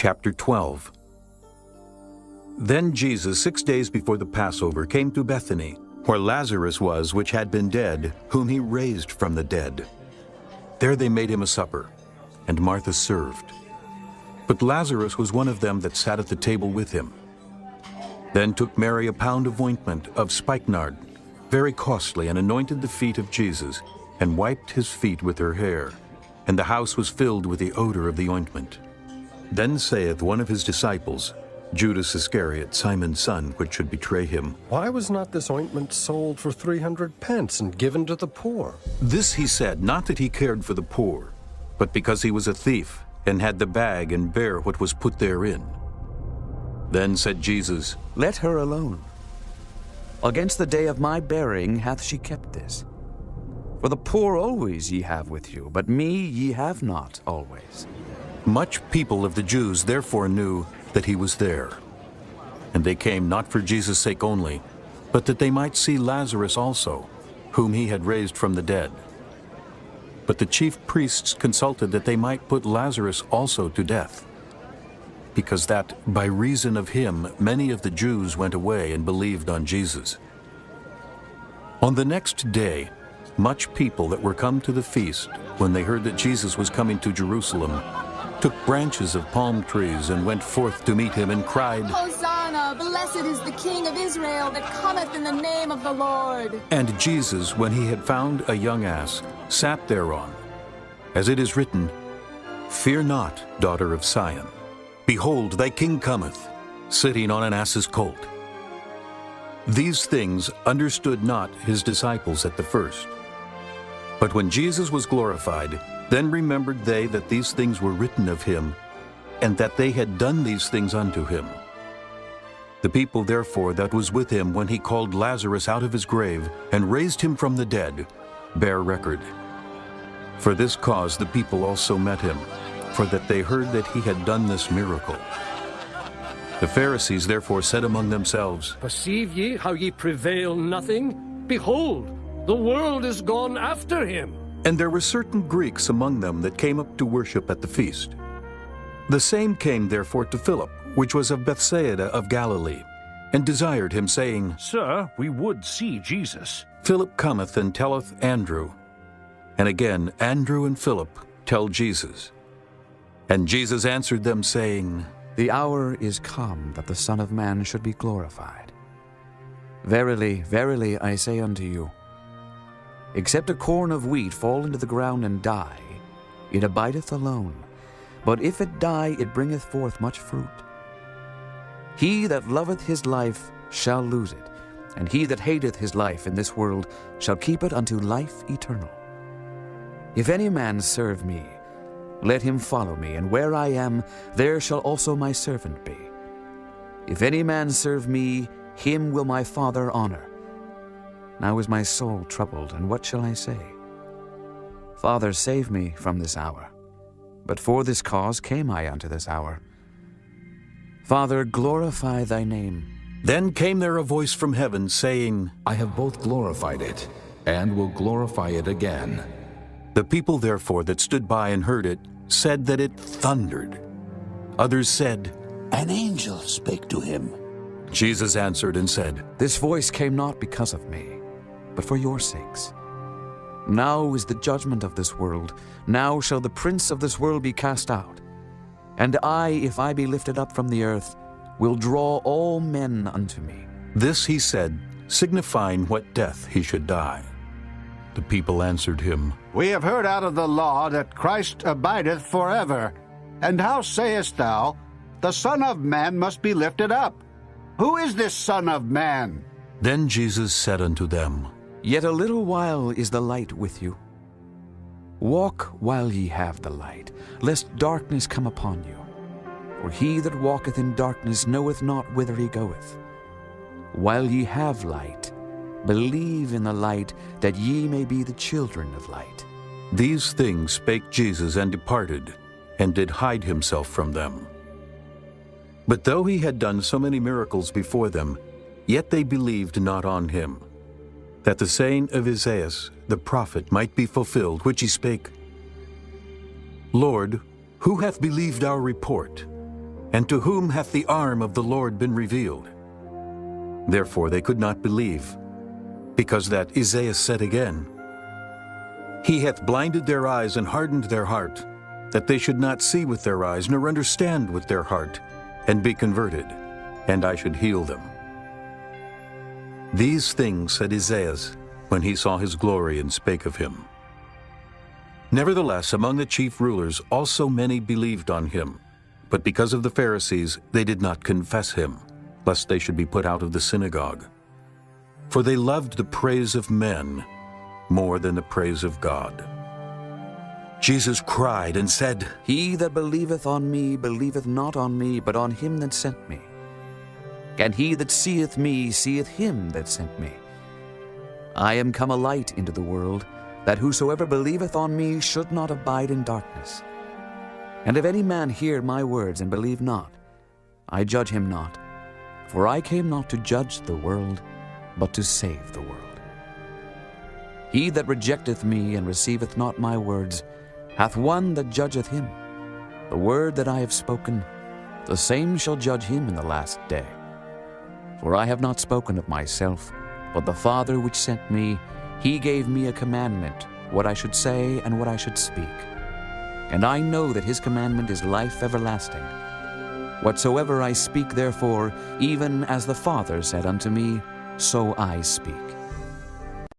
Chapter 12. Then Jesus, 6 days before the Passover, came to Bethany, where Lazarus was, which had been dead, whom he raised from the dead. There they made him a supper, and Martha served. But Lazarus was one of them that sat at the table with him. Then took Mary a pound of ointment of spikenard, very costly, and anointed the feet of Jesus, and wiped his feet with her hair. And the house was filled with the odor of the ointment. Then saith one of his disciples, Judas Iscariot, Simon's son, which should betray him, Why was not this ointment sold for 300 pence and given to the poor? This he said, not that he cared for the poor, but because he was a thief, and had the bag, and bare what was put therein. Then said Jesus, Let her alone. Against the day of my burying hath she kept this. For the poor always ye have with you, but me ye have not always. Much people of the Jews therefore knew that he was there. And they came not for Jesus' sake only, but that they might see Lazarus also, whom he had raised from the dead. But the chief priests consulted that they might put Lazarus also to death, because that by reason of him many of the Jews went away and believed on Jesus. On the next day, much people that were come to the feast, when they heard that Jesus was coming to Jerusalem, took branches of palm trees and went forth to meet him and cried, Hosanna, blessed is the King of Israel that cometh in the name of the Lord. And Jesus, when he had found a young ass, sat thereon. As it is written, Fear not, daughter of Sion. Behold, thy king cometh, sitting on an ass's colt. These things understood not his disciples at the first. But when Jesus was glorified, then remembered they that these things were written of him, and that they had done these things unto him. The people therefore that was with him when he called Lazarus out of his grave, and raised him from the dead, bear record. For this cause the people also met him, for that they heard that he had done this miracle. The Pharisees therefore said among themselves, Perceive ye how ye prevail nothing? Behold, the world is gone after him. And there were certain Greeks among them that came up to worship at the feast. The same came therefore to Philip, which was of Bethsaida of Galilee, and desired him, saying, Sir, we would see Jesus. Philip cometh and telleth Andrew. And again Andrew and Philip tell Jesus. And Jesus answered them, saying, The hour is come that the Son of Man should be glorified. Verily, verily, I say unto you, except a corn of wheat fall into the ground and die, it abideth alone. But if it die, it bringeth forth much fruit. He that loveth his life shall lose it, and he that hateth his life in this world shall keep it unto life eternal. If any man serve me, let him follow me, and where I am, there shall also my servant be. If any man serve me, him will my Father honor. Now is my soul troubled, and what shall I say? Father, save me from this hour. But for this cause came I unto this hour. Father, glorify thy name. Then came there a voice from heaven, saying, I have both glorified it, and will glorify it again. The people therefore that stood by and heard it said that it thundered. Others said, An angel spake to him. Jesus answered and said, This voice came not because of me, but for your sakes. Now is the judgment of this world. Now shall the prince of this world be cast out. And I, if I be lifted up from the earth, will draw all men unto me. This he said, signifying what death he should die. The people answered him, We have heard out of the law that Christ abideth forever. And how sayest thou, the Son of Man must be lifted up? Who is this Son of Man? Then Jesus said unto them, Yet a little while is the light with you. Walk while ye have the light, lest darkness come upon you. For he that walketh in darkness knoweth not whither he goeth. While ye have light, believe in the light, that ye may be the children of light. These things spake Jesus, and departed, and did hide himself from them. But though he had done so many miracles before them, yet they believed not on him, that the saying of Isaiah the prophet might be fulfilled, which he spake, Lord, who hath believed our report? And to whom hath the arm of the Lord been revealed? Therefore they could not believe, because that Isaiah said again, He hath blinded their eyes and hardened their heart, that they should not see with their eyes, nor understand with their heart, and be converted, and I should heal them. These things said Isaiah when he saw his glory and spake of him. Nevertheless, among the chief rulers also many believed on him, but because of the Pharisees they did not confess him, lest they should be put out of the synagogue. For they loved the praise of men more than the praise of God. Jesus cried and said, He that believeth on me believeth not on me, but on him that sent me. And he that seeth me seeth him that sent me. I am come a light into the world, that whosoever believeth on me should not abide in darkness. And if any man hear my words and believe not, I judge him not. For I came not to judge the world, but to save the world. He that rejecteth me and receiveth not my words hath one that judgeth him. The word that I have spoken, the same shall judge him in the last day. For I have not spoken of myself, but the Father which sent me, he gave me a commandment, what I should say and what I should speak. And I know that his commandment is life everlasting. Whatsoever I speak therefore, even as the Father said unto me, so I speak.